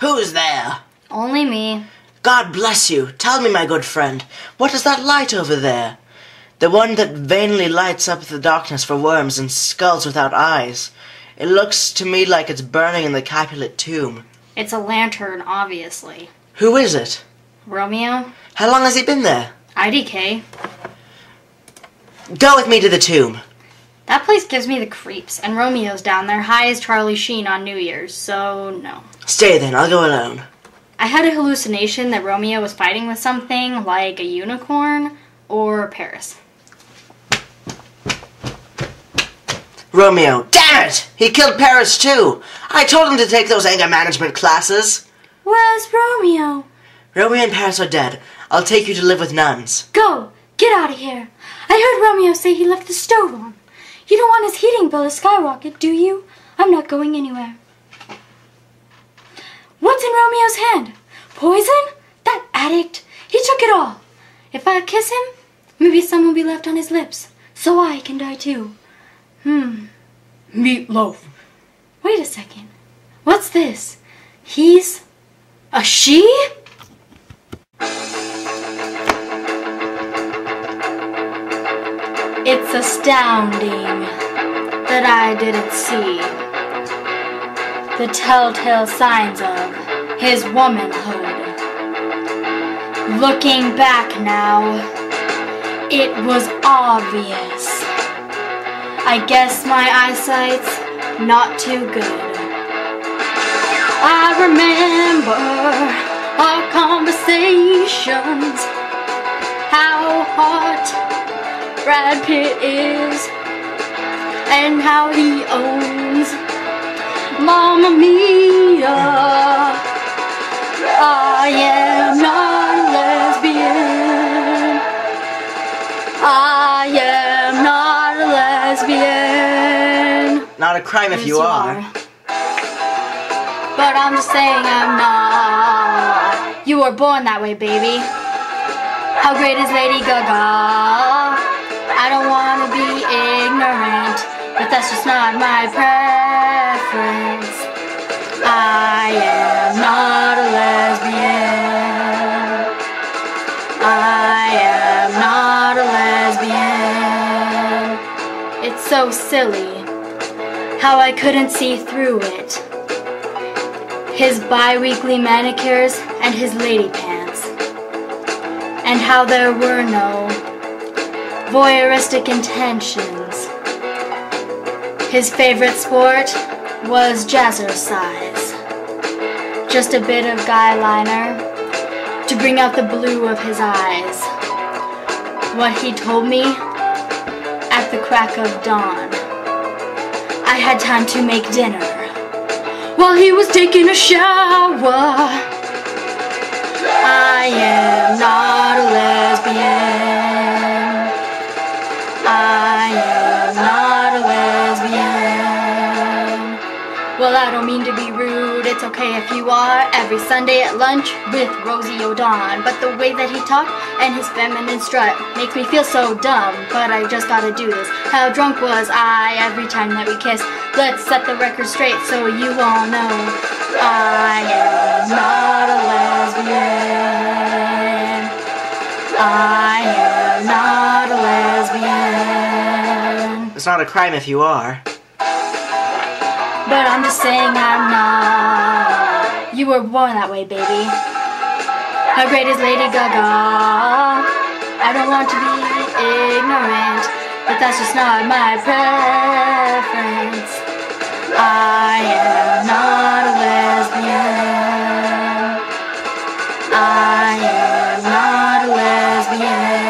Who's there? Only me. God bless you. Tell me, my good friend, what is that light over there? The one that vainly lights up the darkness for worms and skulls without eyes. It looks to me like it's burning in the Capulet tomb. It's a lantern, obviously. Who is it? Romeo? How long has he been there? IDK. Go with me to the tomb. That place gives me the creeps, and Romeo's down there high as Charlie Sheen on New Year's, so no. Stay then, I'll go alone. I had a hallucination that Romeo was fighting with something like a unicorn or Paris. Romeo, damn it! He killed Paris too! I told him to take those anger management classes. Where's Romeo? Romeo and Paris are dead. I'll take you to live with nuns. Go! Get out of here! I heard Romeo say he left the stove on. You don't want his heating bill to skyrocket, do you? I'm not going anywhere. What's in Romeo's hand? Poison? That addict! He took it all. If I kiss him, maybe some will be left on his lips, so I can die too. Meatloaf. Wait a second. What's this? He's a she? It's astounding that I didn't see the telltale signs of his womanhood. Looking back now, it was obvious. I guess my eyesight's not too good. I remember our conversations, how hot Brad Pitt is, and how he owns Mamma Mia. I am not a lesbian. I am not a lesbian. Not a crime if you are. But I'm just saying I'm not. You were born that way, baby. How great is Lady Gaga? I don't want to be ignorant, but that's just not my preference. I am not a lesbian. I am not a lesbian. It's so silly how I couldn't see through it. His bi-weekly manicures and his lady pants. And how there were no voyeuristic intentions. His favorite sport was jazzercise. Just a bit of guy liner to bring out the blue of his eyes. What he told me at the crack of dawn. I had time to make dinner while he was taking a shower. I am not a lesbian. I am not a lesbian. Well, I don't mean to be rude, it's okay if you are. Every Sunday at lunch with Rosie O'Dawn. But the way that he talked and his feminine strut makes me feel so dumb. But I just gotta do this. How drunk was I every time that we kissed? Let's set the record straight so you all know I am not a lesbian. I am not a lesbian. It's not a crime if you are. But I'm just saying I'm not. You were born that way, baby. How great is Lady Gaga? I don't want to be ignorant, but that's just not my preference. I am not a lesbian. I am not a lesbian.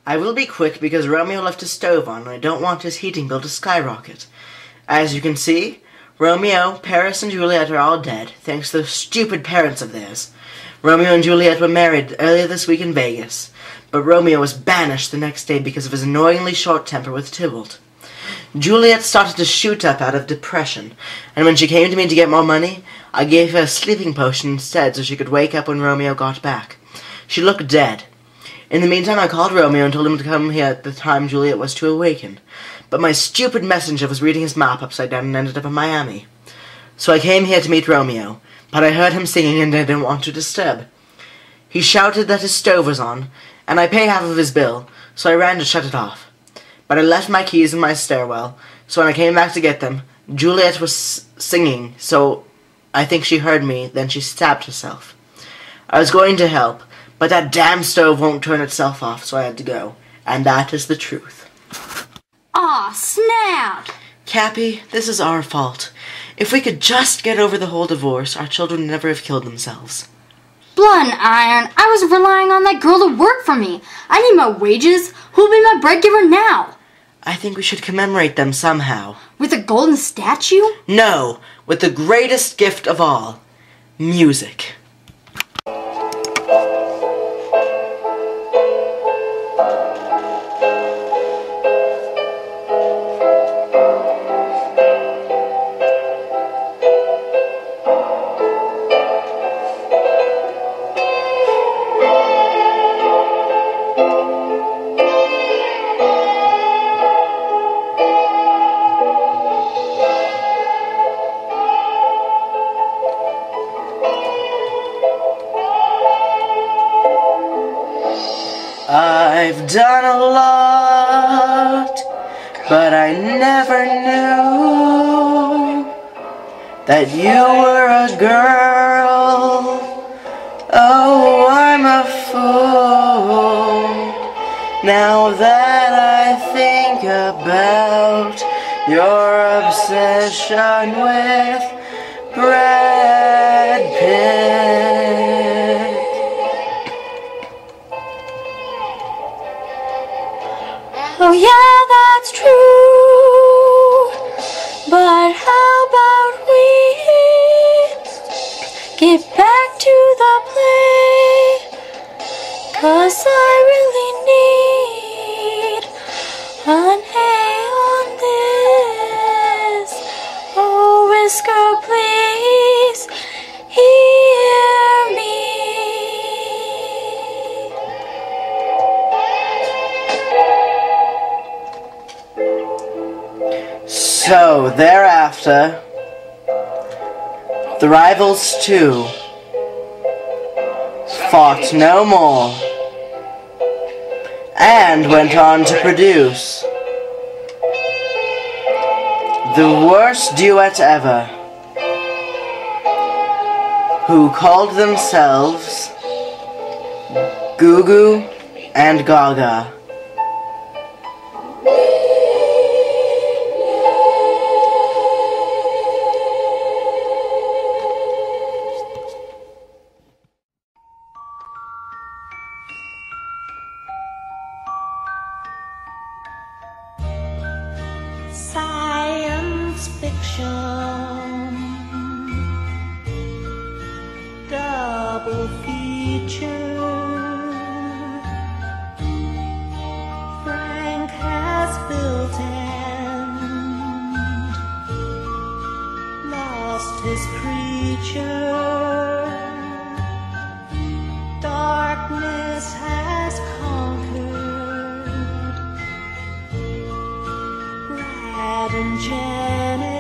I will be quick because Romeo left his stove on and I don't want his heating bill to skyrocket. As you can see, Romeo, Paris, and Juliet are all dead, thanks to those stupid parents of theirs. Romeo and Juliet were married earlier this week in Vegas, but Romeo was banished the next day because of his annoyingly short temper with Tybalt. Juliet started to shoot up out of depression, and when she came to me to get more money, I gave her a sleeping potion instead so she could wake up when Romeo got back. She looked dead. In the meantime, I called Romeo and told him to come here at the time Juliet was to awaken. But my stupid messenger was reading his map upside down and ended up in Miami. So I came here to meet Romeo, but I heard him singing and I didn't want to disturb. He shouted that his stove was on, and I pay half of his bill, so I ran to shut it off. But I left my keys in my stairwell, so when I came back to get them, Juliet was singing, so I think she heard me, then she stabbed herself. I was going to help, but that damn stove won't turn itself off, so I had to go. And that is the truth. Aw, snap! Cappy, this is our fault. If we could just get over the whole divorce, our children would never have killed themselves. Blood and iron, I was relying on that girl to work for me. I need my wages. Who'll be my bread giver now? I think we should commemorate them somehow. With a golden statue? No, with the greatest gift of all. Music. I've done a lot, but I never knew that you were a girl. Oh, I'm a fool now that I think about your obsession with Brad Pitt. Oh yeah, that's true. But how about we get back to the play? 'Cause I really need an A on this. Oh, Whisker, please hear me. So, thereafter, the rivals two fought no more and went on to produce the worst duet ever, who called themselves Goo Goo and Gaga. Science fiction, double feature. Frank has built and lost his creature. Darkness has conquered. Brad and Janet,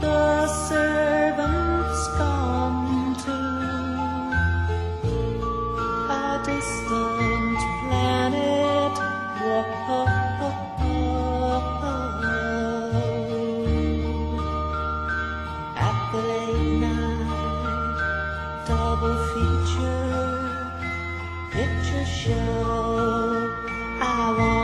the servants gone to a distant planet. Whoa. At the late night double feature picture show, I want